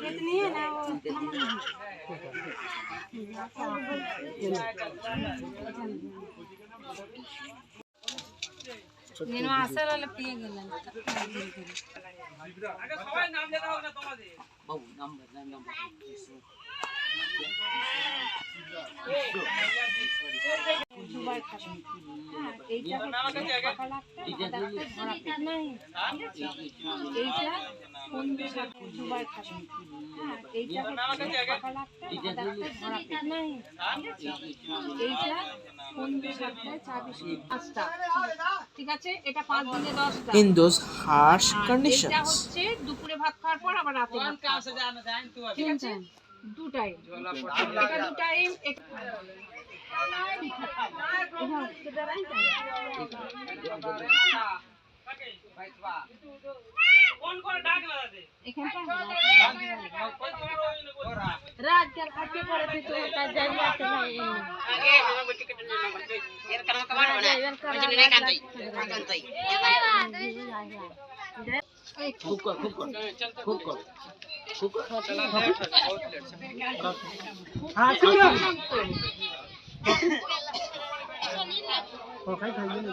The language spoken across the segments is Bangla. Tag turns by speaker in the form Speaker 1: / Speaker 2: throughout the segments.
Speaker 1: कितनी है ना वो నేను అసలు పియగలను আগে সবাই নাম লেখা হোক না তোমাদের বাবু নাম দুবার খাবেন এইটা এইটা কোন দুবার খাবেন এইটা এইটা কোন আচ্ছা ঠিক আছে এটা 5 দিনে 10 টা
Speaker 2: in those harsh conditions.
Speaker 1: এটা হচ্ছে দুপুরে ভাত খাওয়ার পর আবার রাতে ভাত খাওয়ার ঠিক আছে দু টাইম এটা দু টাইম কোন করে ডাক না দাদা এখানটা রাত কাল খাতে করে তো কাজ যাই আসে না আগে আমরা বলতে কেটে না এর কারণ কমার না বুঝলি না কান্তই খুব কর চলা हां चलो ओ खाई नहीं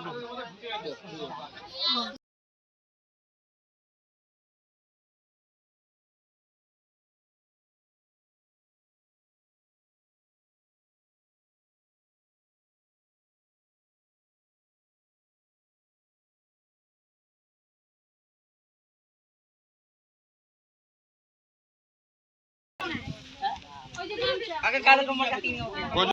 Speaker 1: आगे काले कमर का 3 हो गया